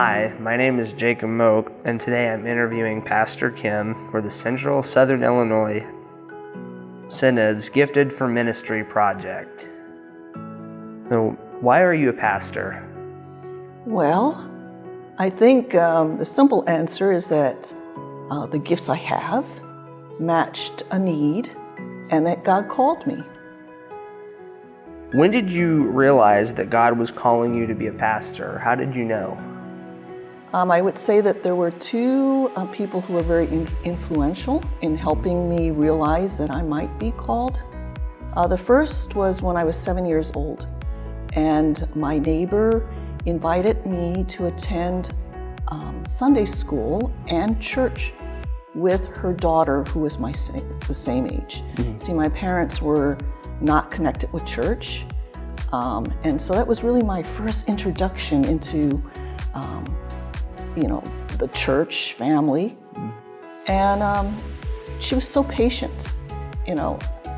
Hi, my name is Jacob Moak, and today I'm interviewing Pastor Kim for the Central Southern Illinois Synod's Gifted for Ministry project. So, why are you a pastor? Well, I think the simple answer is that the gifts I have matched a need and that God called me. When did you realize that God was calling you to be a pastor? How did you know? I would say that there were two people who were very influential in helping me realize that I might be called. The first was when I was 7 years old, and my neighbor invited me to attend Sunday school and church with her daughter, who was the same age. Mm-hmm. See, my parents were not connected with church, and so that was really my first introduction into the church family. And she was so patient.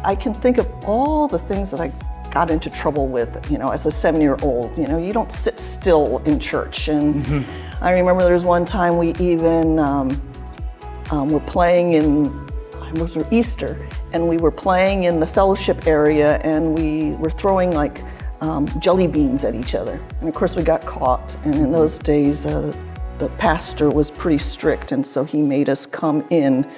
I can think of all the things that I got into trouble with, as a 7-year-old. You don't sit still in church. And I remember there was one time we even were playing it was Easter, and we were playing in the fellowship area, and we were throwing jelly beans at each other. And of course we got caught. And in those days, the pastor was pretty strict, and so he made us come in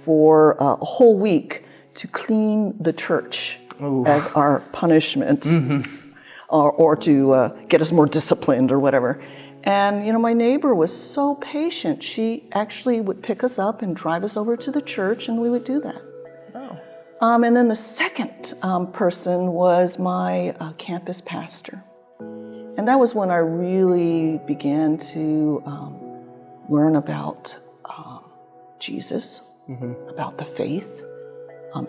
for a whole week to clean the church. Ooh. As our punishment, or to get us more disciplined or whatever. And my neighbor was so patient. She actually would pick us up and drive us over to the church, and we would do that. Oh. And then the second person was my campus pastor. And that was when I really began to learn about Jesus, about the faith.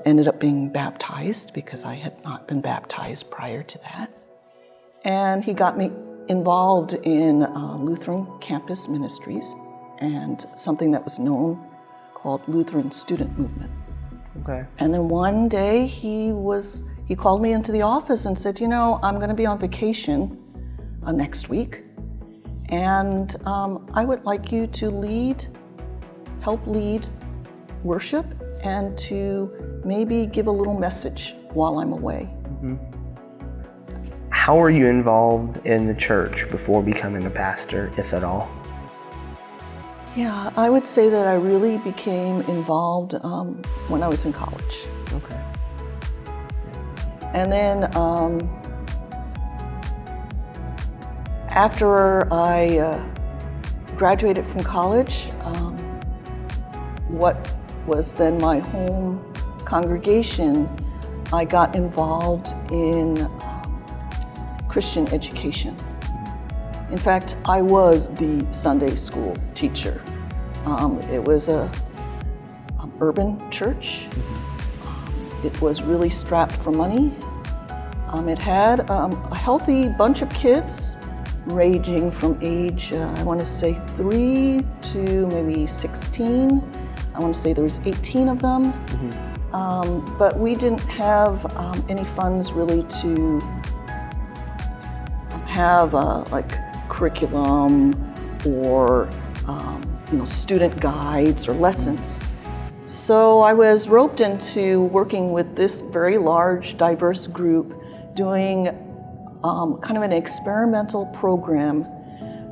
Ended up being baptized because I had not been baptized prior to that. And he got me involved in Lutheran campus ministries and something that was known called Lutheran Student Movement. Okay. And then one day he called me into the office and said, I'm going to be on vacation next week, and I would like you to help lead worship and to maybe give a little message while I'm away. Mm-hmm. How were you involved in the church before becoming a pastor, if at all? Yeah, I would say that I really became involved when I was in college. Okay. And then after I graduated from college, what was then my home congregation, I got involved in Christian education. In fact, I was the Sunday school teacher. It was an urban church. It was really strapped for money. It had a healthy bunch of kids ranging from age, I want to say 3 to maybe 16. I want to say there was 18 of them, but we didn't have any funds really to have curriculum or student guides or lessons. So I was roped into working with this very large, diverse group, doing kind of an experimental program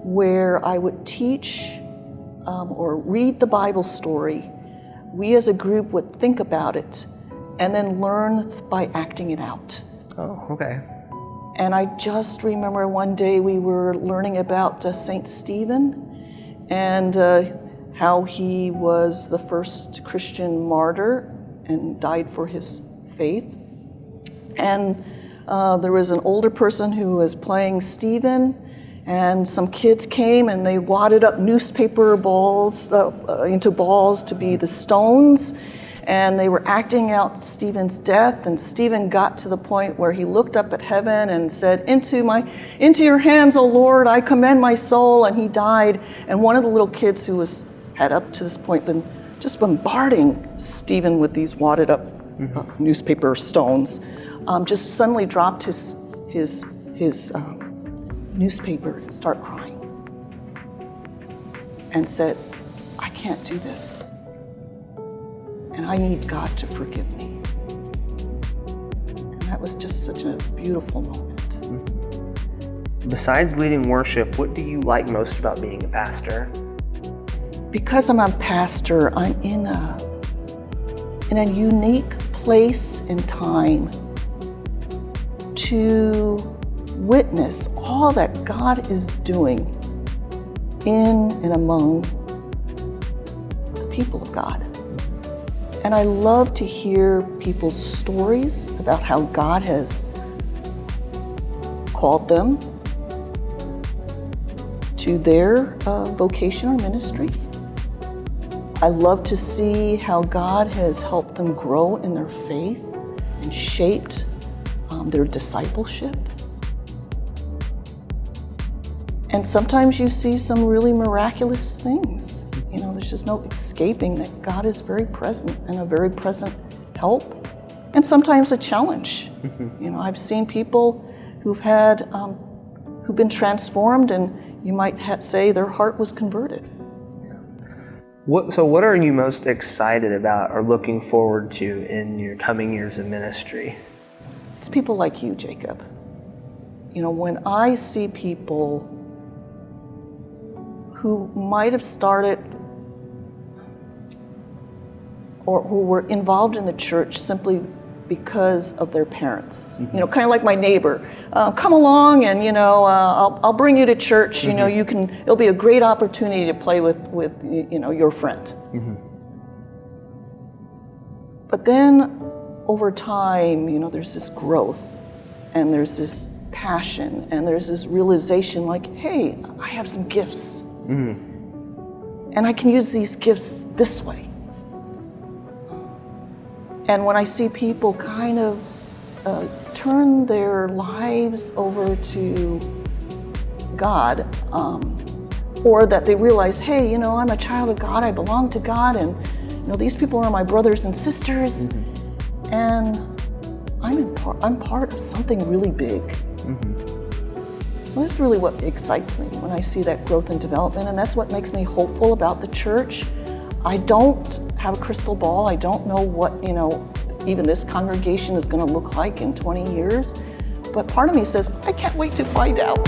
where I would teach or read the Bible story. We as a group would think about it and then learn by acting it out. Oh, okay. And I just remember one day we were learning about Saint Stephen and how he was the first Christian martyr and died for his faith. And there was an older person who was playing Stephen, and some kids came and they wadded up newspaper balls into balls to be the stones, and they were acting out Stephen's death. And Stephen got to the point where he looked up at heaven and said, into your hands, O Lord, I commend my soul, and he died. And one of the little kids who had up to this point been just bombarding Stephen with these wadded up newspaper stones, just suddenly dropped his newspaper and started crying. and said, I can't do this. And I need God to forgive me. And that was just such a beautiful moment. Besides leading worship, what do you like most about being a pastor? Because I'm a pastor, I'm in a unique place and time to witness all that God is doing in and among the people of God. And I love to hear people's stories about how God has called them to their vocation or ministry. I love to see how God has helped them grow in their faith and shaped their discipleship. And sometimes you see some really miraculous things. You know, there's just no escaping that God is very present and a very present help, and sometimes a challenge. You know, I've seen people who've been transformed, and you might say their heart was converted. So what are you most excited about or looking forward to in your coming years of ministry? It's people like you, Jacob. You know, when I see people who might have started or who were involved in the church simply because of their parents. You know, kind of like my neighbor. Come along and, you know, I'll bring you to church. You know, it'll be a great opportunity to play with you know, your friend. But then over time, you know, there's this growth and there's this passion and there's this realization like, hey, I have some gifts. And I can use these gifts this way. And when I see people kind of turn their lives over to God, or that they realize, hey, you know, I'm a child of God, I belong to God, and you know, these people are my brothers and sisters, and I'm part of something really big. So that's really what excites me when I see that growth and development, and that's what makes me hopeful about the church. I don't have a crystal ball. I don't know what, you know, even this congregation is going to look like in 20 years. But part of me says, I can't wait to find out.